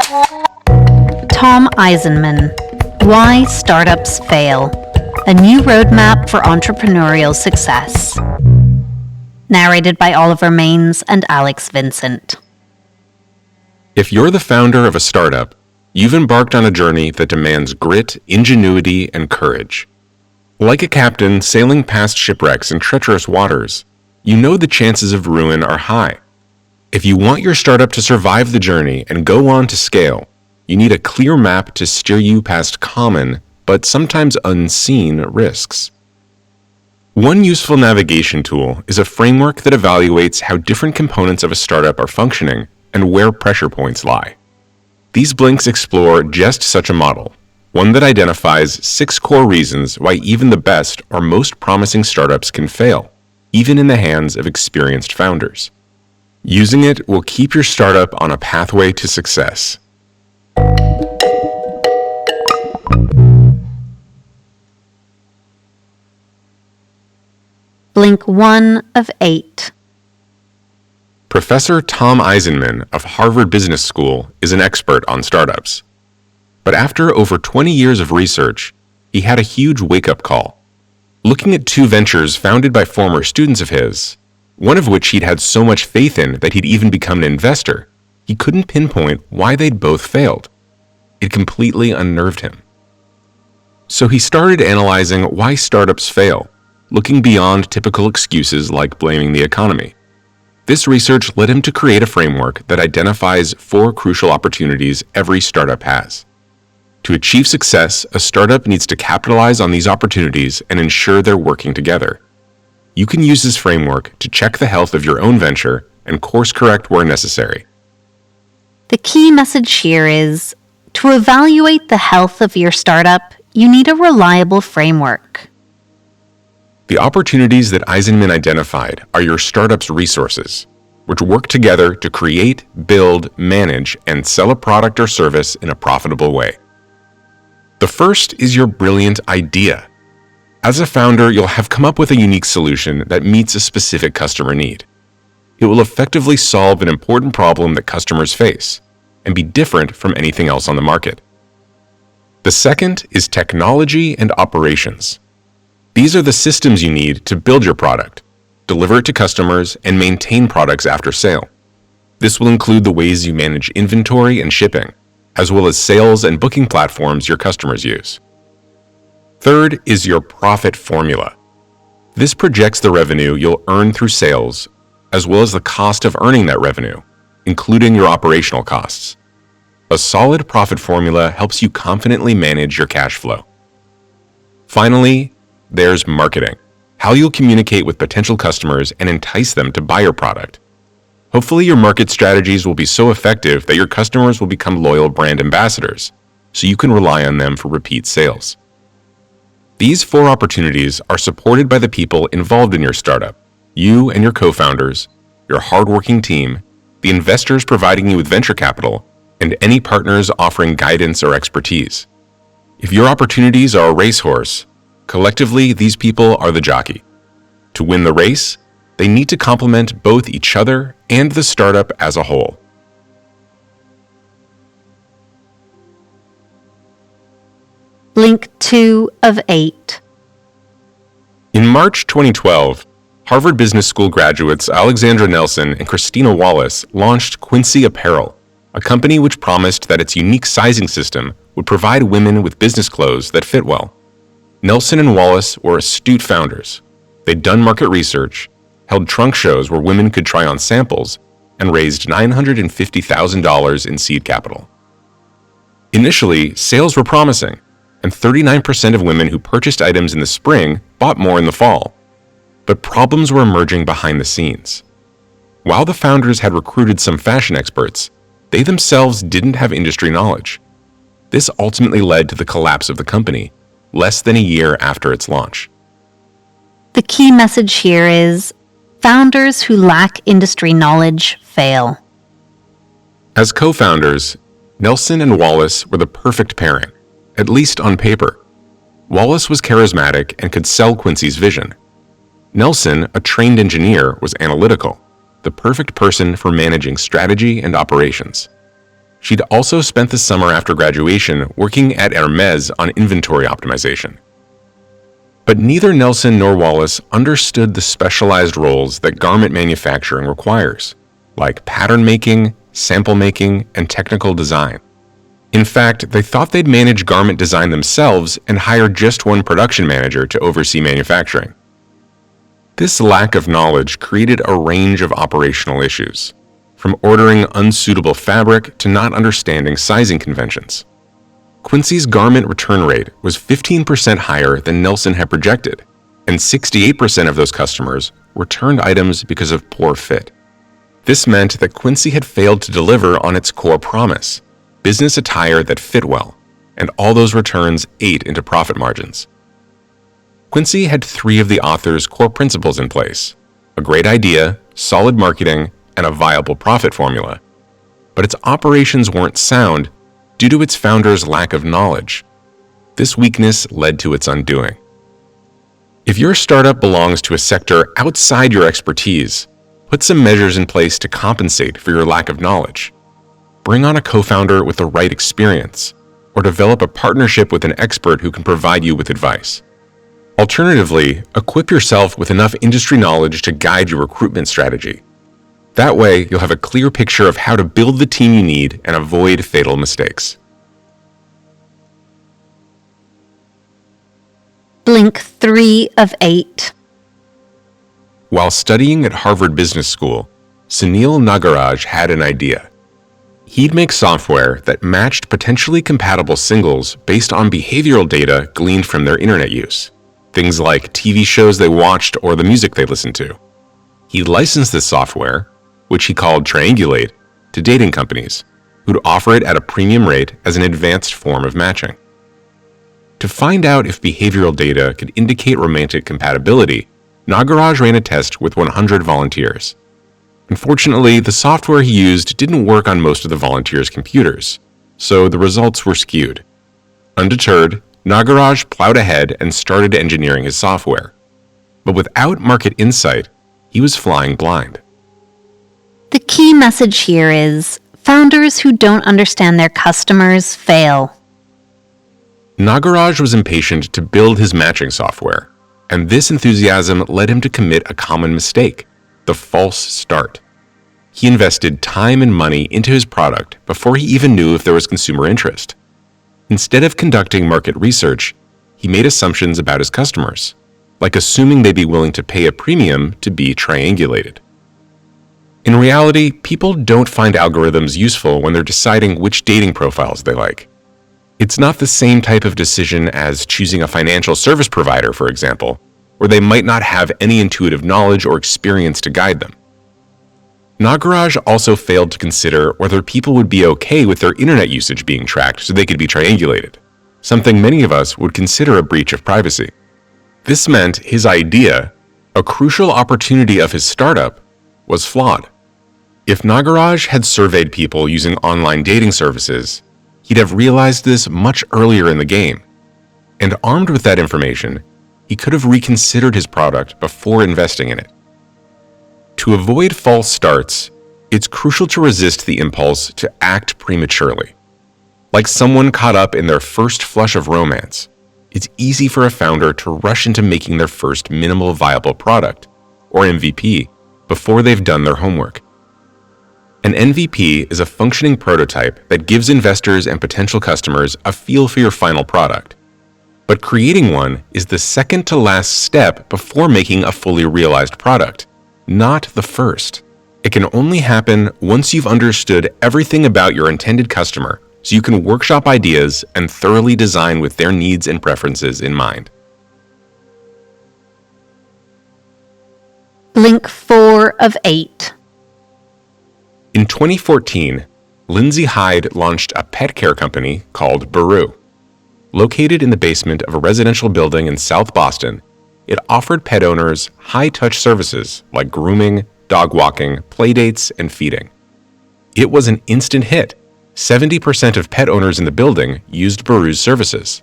Tom Eisenmann, Why Startups Fail, a new roadmap for entrepreneurial success. Narrated by Oliver Maines and Alex Vincent. If you're the founder of a startup, you've embarked on a journey that demands grit, ingenuity, and courage. Like a captain sailing past shipwrecks in treacherous waters, you know the chances of ruin are high. If you want your startup to survive the journey and go on to scale, you need a clear map to steer you past common, but sometimes unseen, risks. One useful navigation tool is a framework that evaluates how different components of a startup are functioning and where pressure points lie. These blinks explore just such a model, one that identifies 6 core reasons why even the best or most promising startups can fail, even in the hands of experienced founders. Using it will keep your startup on a pathway to success. Blink 1 of 8. Professor Tom Eisenmann of Harvard Business School is an expert on startups. But after over 20 years of research, he had a huge wake-up call. Looking at 2 ventures founded by former students of his, one of which he'd had so much faith in that he'd even become an investor, he couldn't pinpoint why they'd both failed. It completely unnerved him. So he started analyzing why startups fail, looking beyond typical excuses like blaming the economy. This research led him to create a framework that identifies 4 crucial opportunities every startup has. To achieve success, a startup needs to capitalize on these opportunities and ensure they're working together. You can use this framework to check the health of your own venture and course correct where necessary. The key message here is, to evaluate the health of your startup, you need a reliable framework. The opportunities that Eisenmann identified are your startup's resources, which work together to create, build, manage, and sell a product or service in a profitable way. The first is your brilliant idea. As a founder, you'll have come up with a unique solution that meets a specific customer need. It will effectively solve an important problem that customers face and be different from anything else on the market. The second is technology and operations. These are the systems you need to build your product, deliver it to customers, and maintain products after sale. This will include the ways you manage inventory and shipping, as well as sales and booking platforms your customers use. Third is your profit formula. This projects the revenue you'll earn through sales, as well as the cost of earning that revenue, including your operational costs. A solid profit formula helps you confidently manage your cash flow. Finally, there's marketing, how you'll communicate with potential customers and entice them to buy your product. Hopefully, your market strategies will be so effective that your customers will become loyal brand ambassadors, so you can rely on them for repeat sales. These 4 opportunities are supported by the people involved in your startup, you and your co-founders, your hardworking team, the investors providing you with venture capital, and any partners offering guidance or expertise. If your opportunities are a racehorse, collectively these people are the jockey. To win the race, they need to complement both each other and the startup as a whole. Blink 2 of 8. In March 2012, Harvard Business School graduates Alexandra Nelson and Christina Wallace launched Quincy Apparel, a company which promised that its unique sizing system would provide women with business clothes that fit well. Nelson and Wallace were astute founders. They'd done market research, held trunk shows where women could try on samples, and raised $950,000 in seed capital. Initially, sales were promising, and 39% of women who purchased items in the spring bought more in the fall. But problems were emerging behind the scenes. While the founders had recruited some fashion experts, they themselves didn't have industry knowledge. This ultimately led to the collapse of the company, less than a year after its launch. The key message here is, founders who lack industry knowledge fail. As co-founders, Nelson and Wallace were the perfect pairing, at least on paper. Wallace was charismatic and could sell Quincy's vision. Nelson, a trained engineer, was analytical, the perfect person for managing strategy and operations. She'd also spent the summer after graduation working at Hermes on inventory optimization. But neither Nelson nor Wallace understood the specialized roles that garment manufacturing requires, like pattern making, sample making, and technical design. In fact, they thought they'd manage garment design themselves and hire just one production manager to oversee manufacturing. This lack of knowledge created a range of operational issues, from ordering unsuitable fabric to not understanding sizing conventions. Quincy's garment return rate was 15% higher than Nelson had projected, and 68% of those customers returned items because of poor fit. This meant that Quincy had failed to deliver on its core promise, business attire that fit well, and all those returns ate into profit margins. Quincy had 3 of the author's core principles in place: a great idea, solid marketing, and a viable profit formula. But its operations weren't sound due to its founder's lack of knowledge. This weakness led to its undoing. If your startup belongs to a sector outside your expertise, put some measures in place to compensate for your lack of knowledge. Bring on a co-founder with the right experience, or develop a partnership with an expert who can provide you with advice. Alternatively, equip yourself with enough industry knowledge to guide your recruitment strategy. That way, you'll have a clear picture of how to build the team you need and avoid fatal mistakes. Blink 3 of 8. While studying at Harvard Business School, Sunil Nagaraj had an idea. He'd make software that matched potentially compatible singles based on behavioral data gleaned from their internet use, things like TV shows they watched or the music they listened to. He licensed this software, which he called Triangulate, to dating companies, who'd offer it at a premium rate as an advanced form of matching. To find out if behavioral data could indicate romantic compatibility, Nagaraj ran a test with 100 volunteers. Unfortunately, the software he used didn't work on most of the volunteers' computers, so the results were skewed. Undeterred, Nagaraj plowed ahead and started engineering his software. But without market insight, he was flying blind. The key message here is, founders who don't understand their customers fail. Nagaraj was impatient to build his matching software, and this enthusiasm led him to commit a common mistake: the false start. He invested time and money into his product before he even knew if there was consumer interest. Instead of conducting market research, he made assumptions about his customers, like assuming they'd be willing to pay a premium to be triangulated. In reality, people don't find algorithms useful when they're deciding which dating profiles they like. It's not the same type of decision as choosing a financial service provider, for example, where they might not have any intuitive knowledge or experience to guide them. Nagaraj also failed to consider whether people would be okay with their internet usage being tracked so they could be triangulated, something many of us would consider a breach of privacy. This meant his idea, a crucial opportunity of his startup, was flawed. If Nagaraj had surveyed people using online dating services, he'd have realized this much earlier in the game. And armed with that information, he could have reconsidered his product before investing in it. To avoid false starts, it's crucial to resist the impulse to act prematurely. Like someone caught up in their first flush of romance, it's easy for a founder to rush into making their first minimal viable product, or MVP, before they've done their homework. An MVP is a functioning prototype that gives investors and potential customers a feel for your final product. But creating one is the second to last step before making a fully realized product, not the first. It can only happen once you've understood everything about your intended customer, so you can workshop ideas and thoroughly design with their needs and preferences in mind. Blink 4 of 8. In 2014, Lindsay Hyde launched a pet care company called Baru. Located in the basement of a residential building in South Boston, it offered pet owners high-touch services like grooming, dog walking, playdates, and feeding. It was an instant hit. 70% of pet owners in the building used Baru's services.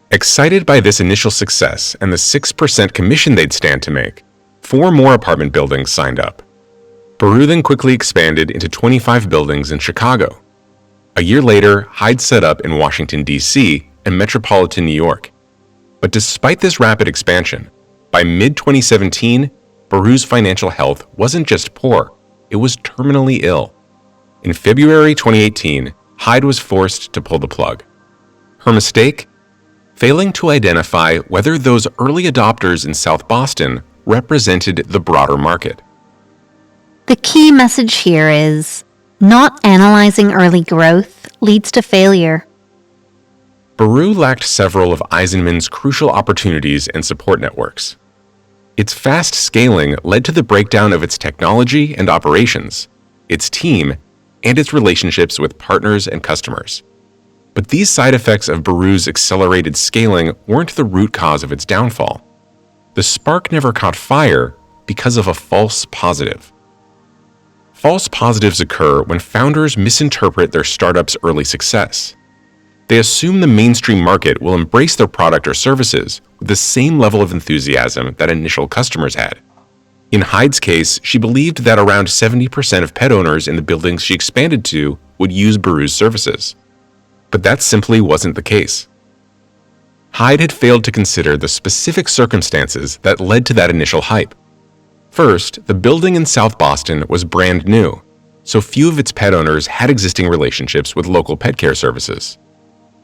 Excited by this initial success and the 6% commission they'd stand to make, 4 more apartment buildings signed up. Baru then quickly expanded into 25 buildings in Chicago, A year later, Hyde set up in Washington, D.C. and metropolitan New York. But despite this rapid expansion, by mid-2017, Baru's financial health wasn't just poor, it was terminally ill. In February 2018, Hyde was forced to pull the plug. Her mistake? Failing to identify whether those early adopters in South Boston represented the broader market. The key message here is, not analyzing early growth leads to failure. Baru lacked several of Eisenmann's crucial opportunities and support networks. Its fast scaling led to the breakdown of its technology and operations, its team, and its relationships with partners and customers. But these side effects of Baru's accelerated scaling weren't the root cause of its downfall. The spark never caught fire because of a false positive. False positives occur when founders misinterpret their startup's early success. They assume the mainstream market will embrace their product or services with the same level of enthusiasm that initial customers had. In Hyde's case, she believed that around 70% of pet owners in the buildings she expanded to would use Baru's services. But that simply wasn't the case. Hyde had failed to consider the specific circumstances that led to that initial hype. First, the building in South Boston was brand new, so few of its pet owners had existing relationships with local pet care services.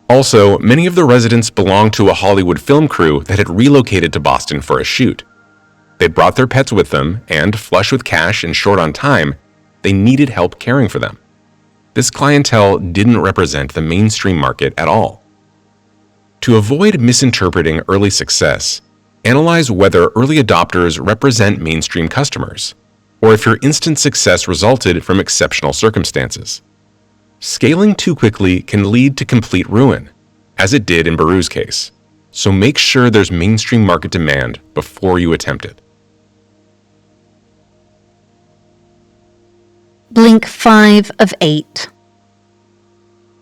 Also, many of the residents belonged to a Hollywood film crew that had relocated to Boston for a shoot. They'd brought their pets with them, and flush with cash and short on time, they needed help caring for them. This clientele didn't represent the mainstream market at all. To avoid misinterpreting early success, analyze whether early adopters represent mainstream customers, or if your instant success resulted from exceptional circumstances. Scaling too quickly can lead to complete ruin, as it did in Baru's case, so make sure there's mainstream market demand before you attempt it. Blink 5 of 8.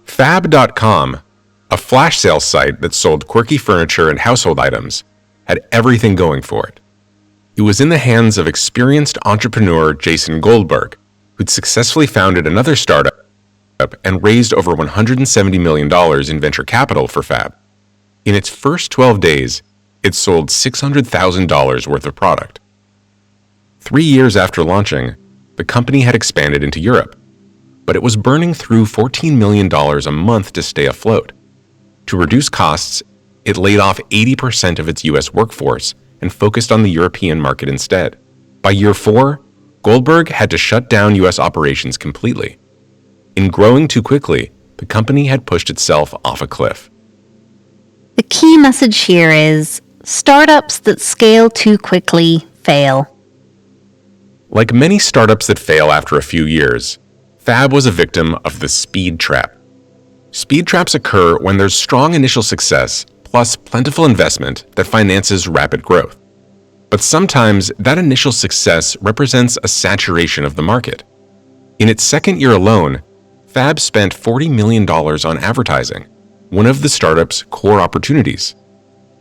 Fab.com, a flash sales site that sold quirky furniture and household items, had everything going for it. It was in the hands of experienced entrepreneur Jason Goldberg, who'd successfully founded another startup and raised over $170 million in venture capital for Fab. In its first 12 days, it sold $600,000 worth of product. 3 years after launching, the company had expanded into Europe, but it was burning through $14 million a month to stay afloat. To reduce costs, it laid off 80% of its US workforce and focused on the European market instead. By year 4, Goldberg had to shut down US operations completely. In growing too quickly, the company had pushed itself off a cliff. The key message here is, startups that scale too quickly fail. Like many startups that fail after a few years, Fab was a victim of the speed trap. Speed traps occur when there's strong initial success plus plentiful investment that finances rapid growth. But sometimes that initial success represents a saturation of the market. In its second year alone, Fab spent $40 million on advertising, one of the startup's core opportunities.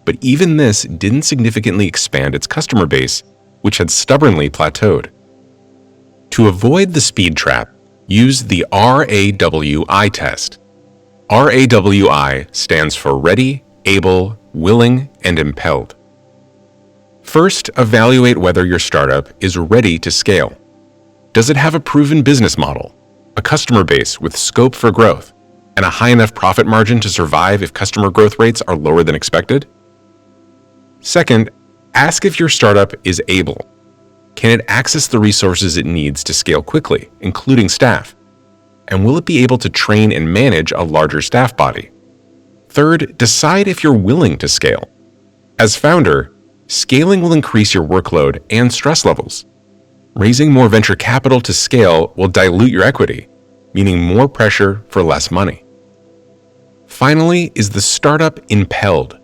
But even this didn't significantly expand its customer base, which had stubbornly plateaued. To avoid the speed trap, use the RAWI test. RAWI stands for ready, able, willing, and impelled. First, evaluate whether your startup is ready to scale. Does it have a proven business model, a customer base with scope for growth, and a high enough profit margin to survive if customer growth rates are lower than expected? Second, ask if your startup is able. Can it access the resources it needs to scale quickly, including staff? And will it be able to train and manage a larger staff body? Third, decide if you're willing to scale. As founder, scaling will increase your workload and stress levels. Raising more venture capital to scale will dilute your equity, meaning more pressure for less money. Finally, is the startup impelled?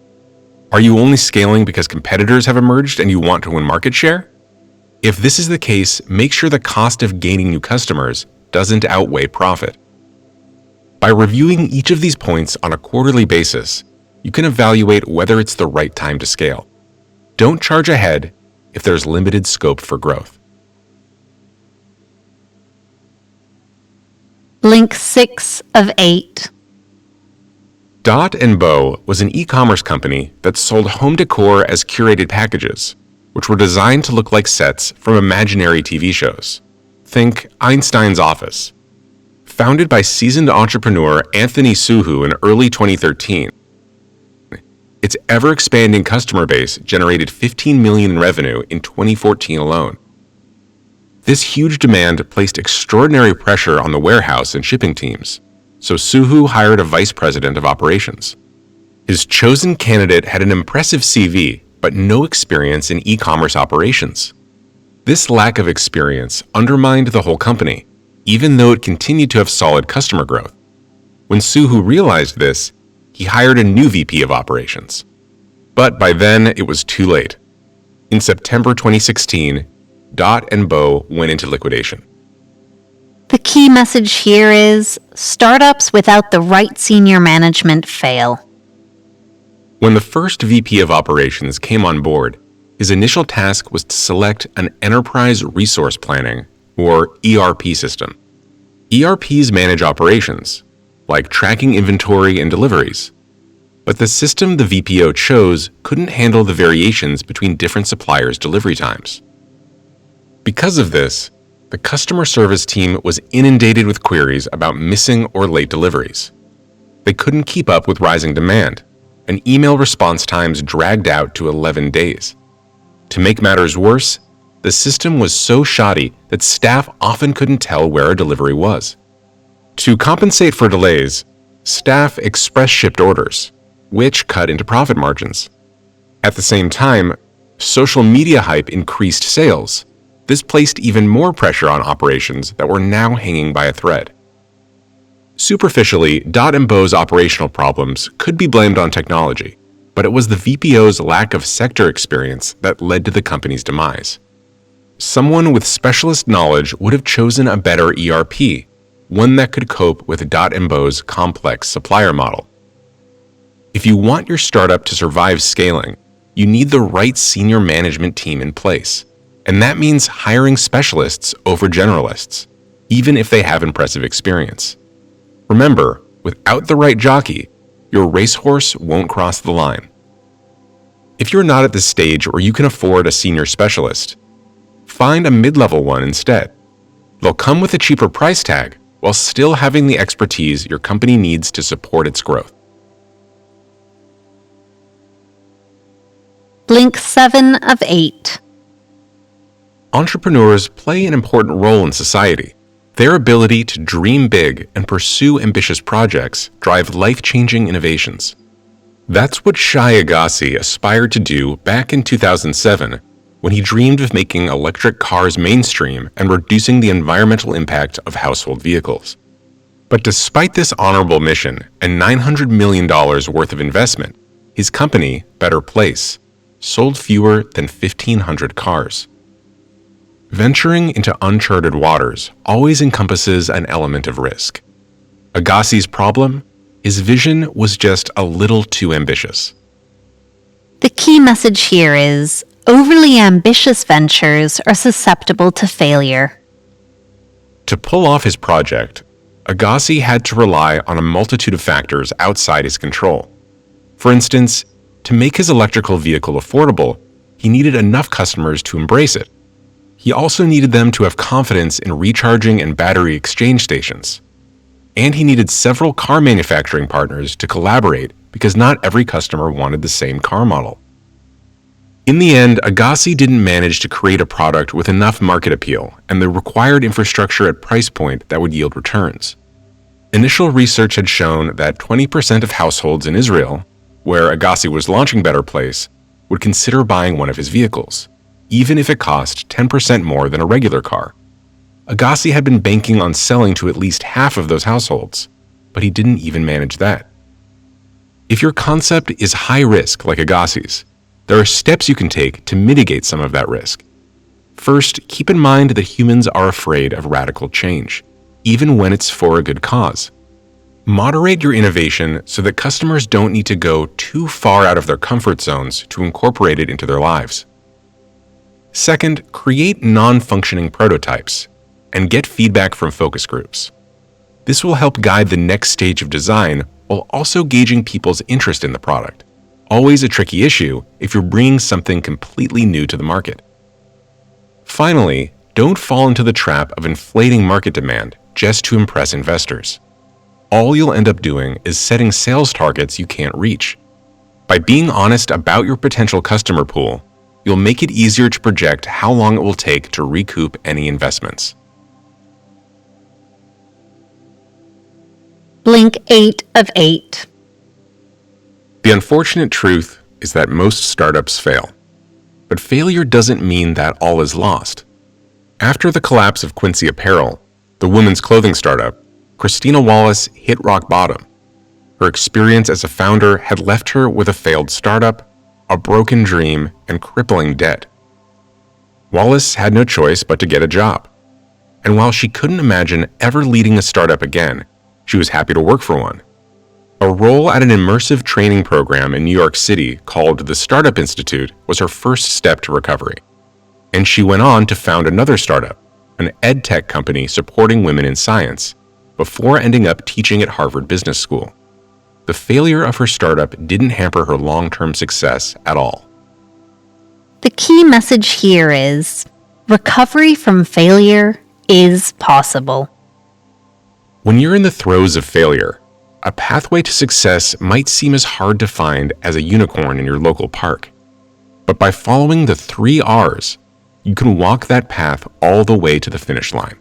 Are you only scaling because competitors have emerged and you want to win market share? If this is the case, make sure the cost of gaining new customers doesn't outweigh profit. By reviewing each of these points on a quarterly basis, you can evaluate whether it's the right time to scale. Don't charge ahead if there's limited scope for growth. Link 6 of 8. Dot & Bow was an e-commerce company that sold home decor as curated packages, which were designed to look like sets from imaginary TV shows. Think Einstein's Office. Founded by seasoned entrepreneur Anthony Suhu in early 2013, its ever-expanding customer base generated $15 million in revenue in 2014 alone. This huge demand placed extraordinary pressure on the warehouse and shipping teams, so Suhu hired a vice president of operations. His chosen candidate had an impressive CV, but no experience in e-commerce operations. This lack of experience undermined the whole company, even though it continued to have solid customer growth. When Suhu realized this, he hired a new VP of operations. But by then, it was too late. In September 2016, Dot & Bow went into liquidation. The key message here is, startups without the right senior management fail. When the first VP of operations came on board, his initial task was to select an enterprise resource planning, or ERP system. ERPs manage operations, like tracking inventory and deliveries. But the system the VPO chose couldn't handle the variations between different suppliers' delivery times. Because of this, the customer service team was inundated with queries about missing or late deliveries. They couldn't keep up with rising demand, and email response times dragged out to 11 days. To make matters worse, the system was so shoddy that staff often couldn't tell where a delivery was. To compensate for delays, staff express shipped orders, which cut into profit margins. At the same time, social media hype increased sales. This placed even more pressure on operations that were now hanging by a thread. Superficially, Dot & Bow's operational problems could be blamed on technology, but it was the VPO's lack of sector experience that led to the company's demise. Someone with specialist knowledge would have chosen a better ERP, one that could cope with Dot & Bow's complex supplier model. If you want your startup to survive scaling, you need the right senior management team in place, and that means hiring specialists over generalists, even if they have impressive experience. Remember, without the right jockey, your racehorse won't cross the line. If you're not at the stage where you can afford a senior specialist, find a mid-level one instead. They'll come with a cheaper price tag while still having the expertise your company needs to support its growth. Link 7 of 8. Entrepreneurs play an important role in society. Their ability to dream big and pursue ambitious projects drive life-changing innovations. That's what Shai Agassi aspired to do back in 2007 when he dreamed of making electric cars mainstream and reducing the environmental impact of household vehicles. But despite this honorable mission and $900 million worth of investment, his company, Better Place, sold fewer than 1,500 cars. Venturing into uncharted waters always encompasses an element of risk. Agassi's problem? His vision was just a little too ambitious. The key message here is, overly ambitious ventures are susceptible to failure. To pull off his project, Agassi had to rely on a multitude of factors outside his control. For instance, to make his electrical vehicle affordable, he needed enough customers to embrace it. He also needed them to have confidence in recharging and battery exchange stations. And he needed several car manufacturing partners to collaborate because not every customer wanted the same car model. In the end, Agassi didn't manage to create a product with enough market appeal and the required infrastructure at price point that would yield returns. Initial research had shown that 20% of households in Israel, where Agassi was launching Better Place, would consider buying one of his vehicles, even if it cost 10% more than a regular car. Agassi had been banking on selling to at least half of those households, but he didn't even manage that. If your concept is high risk like Agassi's, there are steps you can take to mitigate some of that risk. First, keep in mind that humans are afraid of radical change, even when it's for a good cause. Moderate your innovation so that customers don't need to go too far out of their comfort zones to incorporate it into their lives. Second, create non-functioning prototypes and get feedback from focus groups. This will help guide the next stage of design while also gauging people's interest in the product. Always a tricky issue if you're bringing something completely new to the market. Finally, don't fall into the trap of inflating market demand just to impress investors. All you'll end up doing is setting sales targets you can't reach. By being honest about your potential customer pool, you'll make it easier to project how long it will take to recoup any investments. Blink 8 of 8. The unfortunate truth is that most startups fail. But failure doesn't mean that all is lost. After the collapse of Quincy Apparel, the women's clothing startup, Christina Wallace hit rock bottom. Her experience as a founder had left her with a failed startup, a broken dream, and crippling debt. Wallace had no choice but to get a job. And while she couldn't imagine ever leading a startup again, she was happy to work for one. A role at an immersive training program in New York City called the Startup Institute was her first step to recovery. And she went on to found another startup, an ed tech company supporting women in science, before ending up teaching at Harvard Business School. The failure of her startup didn't hamper her long-term success at all. The key message here is recovery from failure is possible. When you're in the throes of failure, a pathway to success might seem as hard to find as a unicorn in your local park. But by following the 3 R's, you can walk that path all the way to the finish line.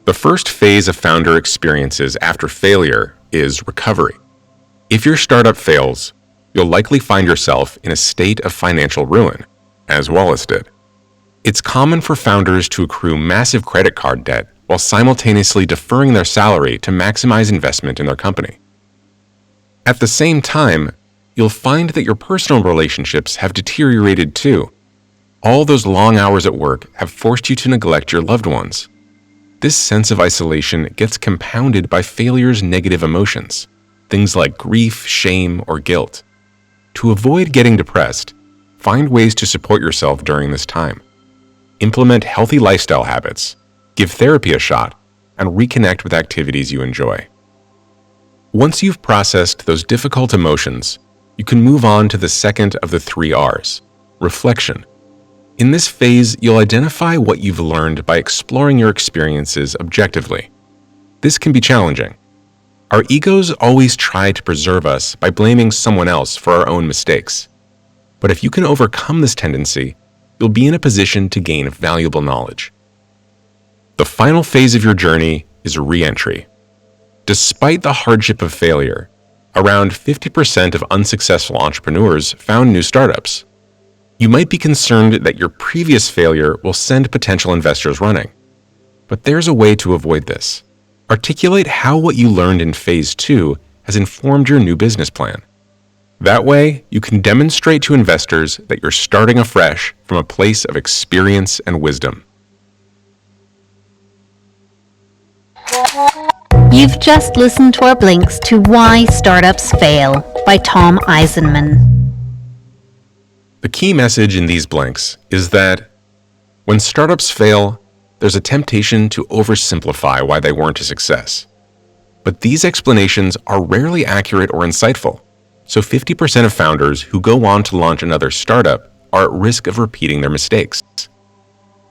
The first phase a founder experiences after failure is recovery. If your startup fails, you'll likely find yourself in a state of financial ruin, as Wallace did. It's common for founders to accrue massive credit card debt while simultaneously deferring their salary to maximize investment in their company. At the same time, you'll find that your personal relationships have deteriorated too. All those long hours at work have forced you to neglect your loved ones. This sense of isolation gets compounded by failure's negative emotions, things like grief, shame, or guilt. To avoid getting depressed, find ways to support yourself during this time. Implement healthy lifestyle habits, give therapy a shot, and reconnect with activities you enjoy. Once you've processed those difficult emotions, you can move on to the second of the 3 R's, reflection. In this phase, you'll identify what you've learned by exploring your experiences objectively. This can be challenging. Our egos always try to preserve us by blaming someone else for our own mistakes. But if you can overcome this tendency, you'll be in a position to gain valuable knowledge. The final phase of your journey is re-entry. Despite the hardship of failure, around 50% of unsuccessful entrepreneurs found new startups. You might be concerned that your previous failure will send potential investors running. But there's a way to avoid this. Articulate how what you learned in phase 2 has informed your new business plan. That way, you can demonstrate to investors that you're starting afresh from a place of experience and wisdom. You've just listened to our blinks to Why Startups Fail by Tom Eisenmann. The key message in these blinks is that when startups fail, there's a temptation to oversimplify why they weren't a success. But these explanations are rarely accurate or insightful, so 50% of founders who go on to launch another startup are at risk of repeating their mistakes.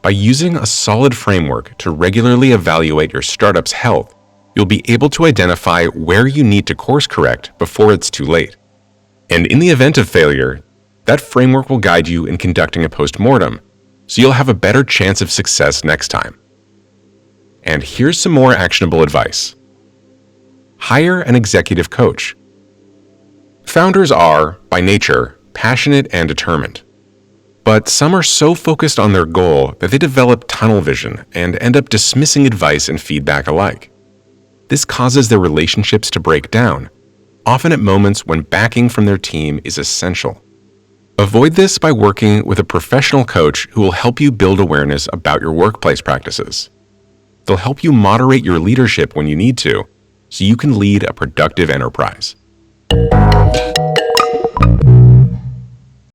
By using a solid framework to regularly evaluate your startup's health, you'll be able to identify where you need to course correct before it's too late. And in the event of failure, that framework will guide you in conducting a post-mortem, so you'll have a better chance of success next time. And here's some more actionable advice. Hire an executive coach. Founders are, by nature, passionate and determined. But some are so focused on their goal that they develop tunnel vision and end up dismissing advice and feedback alike. This causes their relationships to break down, often at moments when backing from their team is essential. Avoid this by working with a professional coach who will help you build awareness about your workplace practices. They'll help you moderate your leadership when you need to, so you can lead a productive enterprise.